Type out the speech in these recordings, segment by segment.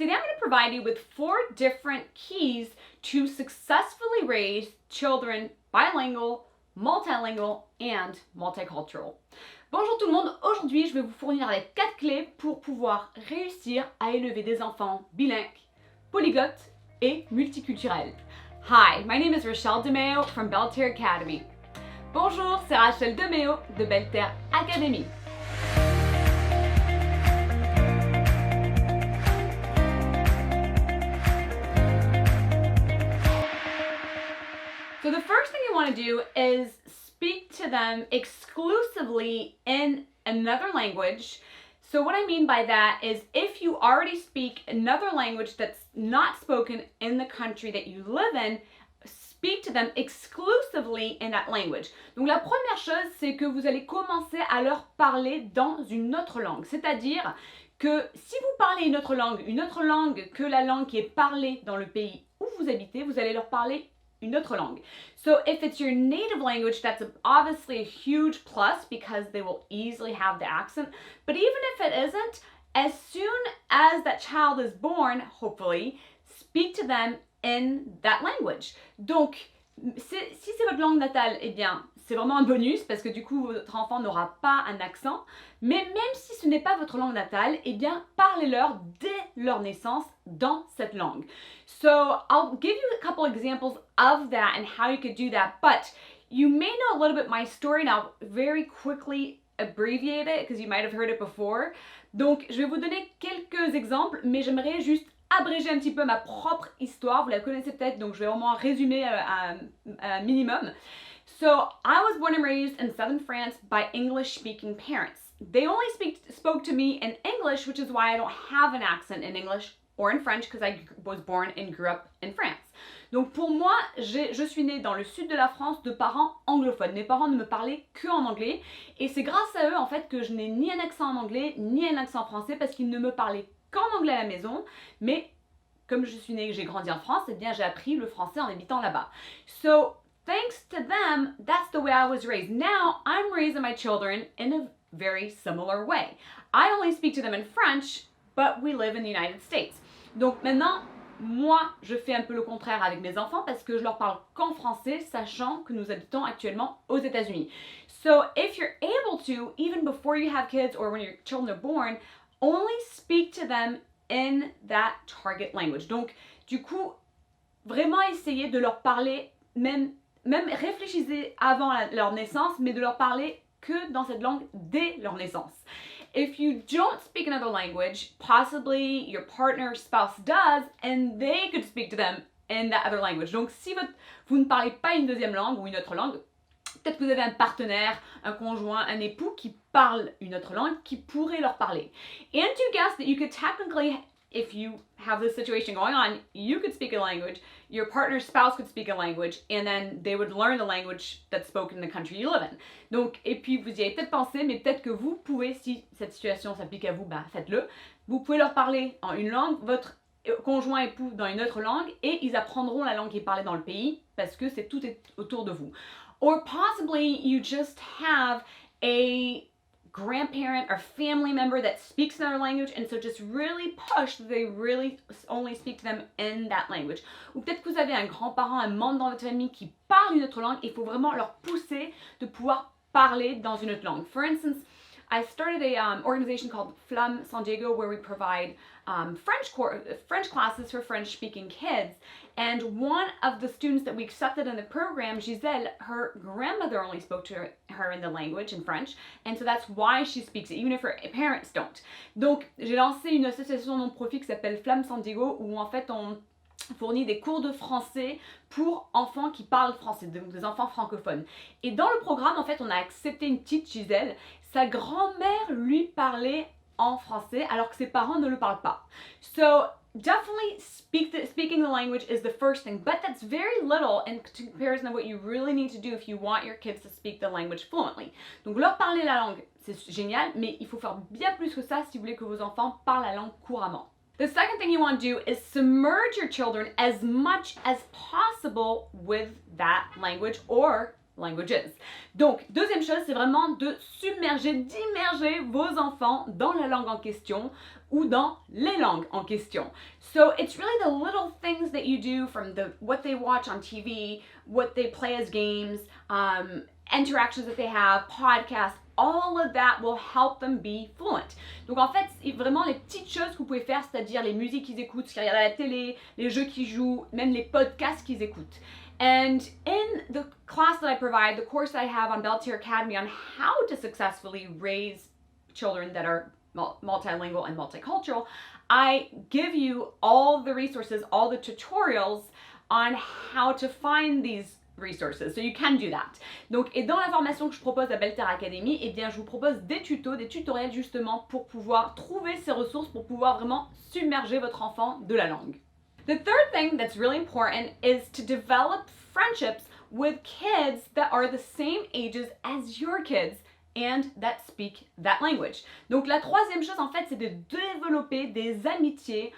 today I'm going to provide you with 4 different keys to successfully raise children bilingual, multilingual, and multicultural. Bonjour tout le monde, aujourd'hui je vais vous fournir avec 4 clés pour pouvoir réussir à élever des enfants bilingues, polyglottes et multiculturels. Hi, my name is Rachèle DeMéo from Belle Terre Academy. Bonjour, c'est Rachèle DeMéo de Belle Terre Academy. So the first thing you want to do is speak to them exclusively in another language. So what I mean by that is if you already speak another language that's not spoken in the country that you live in, speak to them exclusively in that language. Donc la première chose, c'est que vous allez commencer à leur parler dans une autre langue. C'est-à-dire que si vous parlez une autre langue que la langue qui est parlée dans le pays où vous habitez, vous allez leur parler une autre langue. So if it's your native language, that's obviously a huge plus because they will easily have the accent. But even if it isn't, as soon as that child is born, hopefully, speak to them in that language. Donc, si c'est votre langue natale, eh bien, c'est vraiment un bonus parce que du coup, votre enfant n'aura pas un accent. Mais même si ce n'est pas votre langue natale, eh bien, parlez-leur dès leur naissance dans cette langue. So, I'll give you a couple examples of that and how you could do that. But you may know a little bit my story, and I'll very quickly abbreviate it because you might have heard it before. Donc, je vais vous donner quelques exemples, mais j'aimerais juste abréger un petit peu ma propre histoire. Vous la connaissez peut-être, donc je vais vraiment résumer un minimum. So, I was born and raised in southern France by English-speaking parents. They only spoke to me in English, which is why I don't have an accent in English or in French, because I was born and grew up in France. Donc pour moi, je suis née dans le sud de la France de parents anglophones. Mes parents ne me parlaient que en anglais, et c'est grâce à eux en fait que je n'ai ni un accent en anglais ni un accent en français parce qu'ils ne me parlaient qu'en anglais à la maison. Mais comme je suis née et que j'ai grandi en France, eh bien j'ai appris le français en habitant là-bas. So thanks to them, that's the way I was raised. Now I'm raising my children in a very similar way. I only speak to them in French, but we live in the United States. Donc maintenant, moi, je fais un peu le contraire avec mes enfants parce que je leur parle qu'en français, sachant que nous habitons actuellement aux États-Unis. So if you're able to, even before you have kids or when your children are born, only speak to them in that target language. Donc, du coup, vraiment essayez de leur parler, même réfléchissez avant leur naissance, mais de leur parler que dans cette langue dès leur naissance. If you don't speak another language, possibly your partner or spouse does, and they could speak to them in that other language. Donc, si vous ne parlez pas une deuxième langue ou une autre langue, peut-être que vous avez un partenaire, un conjoint, un époux qui parle une autre langue, qui pourrait leur parler. And you guess that you could technically, if you have this situation going on, you could speak a language, your partner's spouse could speak a language, and then they would learn the language that's spoken in the country you live in. Donc, et puis vous y avez peut-être pensé, mais peut-être que vous pouvez, si cette situation s'applique à vous, ben faites-le. Vous pouvez leur parler en une langue, votre conjoint époux dans une autre langue, et ils apprendront la langue qui est parlée dans le pays, parce que tout est autour de vous. Or possibly you just have a grandparent or family member that speaks another language, and so just really push that they really only speak to them in that language. Ou peut-être que vous avez un grand-parent, un membre dans votre famille qui parle une autre langue, et il faut vraiment leur pousser de pouvoir parler dans une autre langue. For instance, I started a organization called Flamme San Diego where we provide French classes for French-speaking kids. And one of the students that we accepted in the program, Giselle, her grandmother only spoke to her in the language, in French, and so that's why she speaks it, even if her parents don't. Donc, j'ai lancé une association non-profit qui s'appelle Flamme San Diego, où en fait on fournit des cours de français pour enfants qui parlent français, donc des enfants francophones. Et dans le programme, en fait, on a accepté une petite Giselle. Sa grand-mère lui parlait en français alors que ses parents ne le parlent pas. So definitely speaking the language is the first thing, but that's very little in comparison to what you really need to do if you want your kids to speak the language fluently. Donc leur parler la langue, c'est génial, mais il faut faire bien plus que ça si vous voulez que vos enfants parlent la langue couramment. The second thing you want to do is submerge your children as much as possible with that language or languages. Donc, deuxième chose, c'est vraiment de submerger, d'immerger vos enfants dans la langue en question ou dans les langues en question. So it's really the little things that you do from what they watch on TV, what they play as games, interactions that they have, podcasts, all of that will help them be fluent. Donc en fait, c'est vraiment les petites choses que vous pouvez faire, c'est-à-dire les musiques qu'ils écoutent, ce qu'ils regardent à la télé, les jeux qu'ils jouent, même les podcasts qu'ils écoutent. And in the class that I provide, the course that I have on Belle Terre Academy on how to successfully raise children that are multilingual and multicultural, I give you all the resources, all the tutorials on how to find these resources. So you can do that. Donc, et dans la formation que je propose à Belle Terre Academy, eh bien, je vous propose des tutos, des tutoriels justement pour pouvoir trouver ces ressources, pour pouvoir vraiment submerger votre enfant de la langue. The third thing that's really important is to develop friendships with kids that are the same ages as your kids and that speak that language. Donc la troisième chose en fait, c'est de développer des amitiés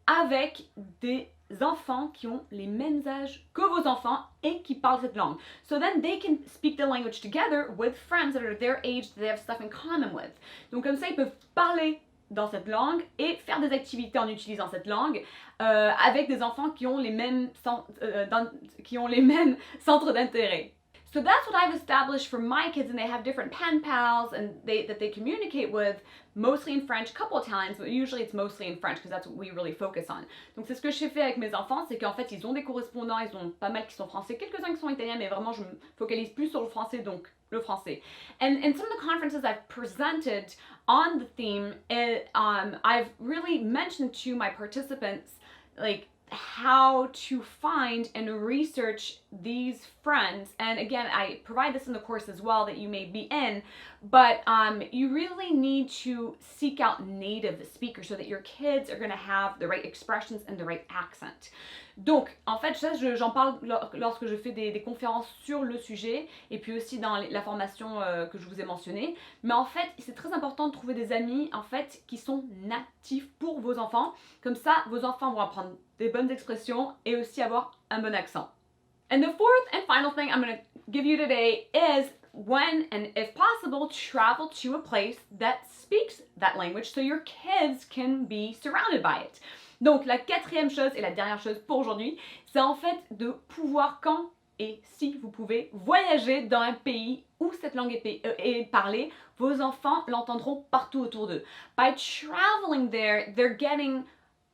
avec des enfants qui ont les mêmes âges que vos enfants et qui parlent cette langue. So then they can speak the language together with friends that are their age, that they have stuff in common with. Donc comme ça, ils peuvent parler dans cette langue et faire des activités en utilisant cette langue avec des enfants qui ont les mêmes centres d'intérêt. So that's what I've established for my kids, and they have different pen pals and that they communicate with, mostly in French, a couple of times, but usually it's mostly in French because that's what we really focus on. Donc c'est ce que j'ai fait avec mes enfants, c'est qu'en fait ils ont des correspondants, ils ont pas mal qui sont français, quelques-uns qui sont italiens, mais vraiment je me focalise plus sur le français, donc le français. And in some of the conferences I've presented on the theme, I've really mentioned to my participants like how to find and research these friends. And again, I provide this in the course as well that you may be in, but you really need to seek out native speakers so that your kids are going to have the right expressions and the right accent. Donc, en fait, ça, j'en parle lorsque je fais des conférences sur le sujet et puis aussi dans la formation que je vous ai mentionnée. Mais en fait, c'est très important de trouver des amis, en fait, qui sont natifs pour vos enfants. Comme ça, vos enfants vont apprendre des bonnes expressions et aussi avoir un bon accent. And the fourth and final thing I'm going to give you today is when and if possible, travel to a place that speaks that language so your kids can be surrounded by it. Donc la quatrième chose et la dernière chose pour aujourd'hui, c'est en fait de pouvoir quand et si vous pouvez voyager dans un pays où cette langue est parlée, vos enfants l'entendront partout autour d'eux. By traveling there, they're getting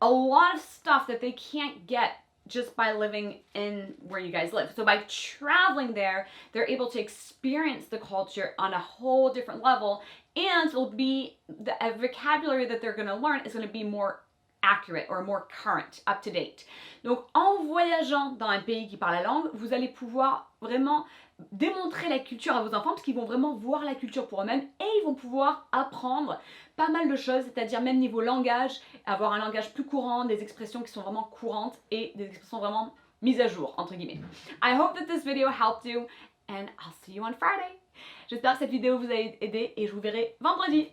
a lot of stuff that they can't get just by living in where you guys live. So by traveling there, they're able to experience the culture on a whole different level, and it'll be the vocabulary that they're going to learn is going to be more accurate or more current, up to date. Donc en voyageant dans un pays qui parle la langue, vous allez pouvoir vraiment démontrer la culture à vos enfants parce qu'ils vont vraiment voir la culture pour eux-mêmes et ils vont pouvoir apprendre pas mal de choses, c'est-à-dire même niveau langage, avoir un langage plus courant, des expressions qui sont vraiment courantes et des expressions vraiment mises à jour, entre guillemets. I hope that this video helped you and I'll see you on Friday. J'espère que cette vidéo vous a aidé et je vous verrai vendredi.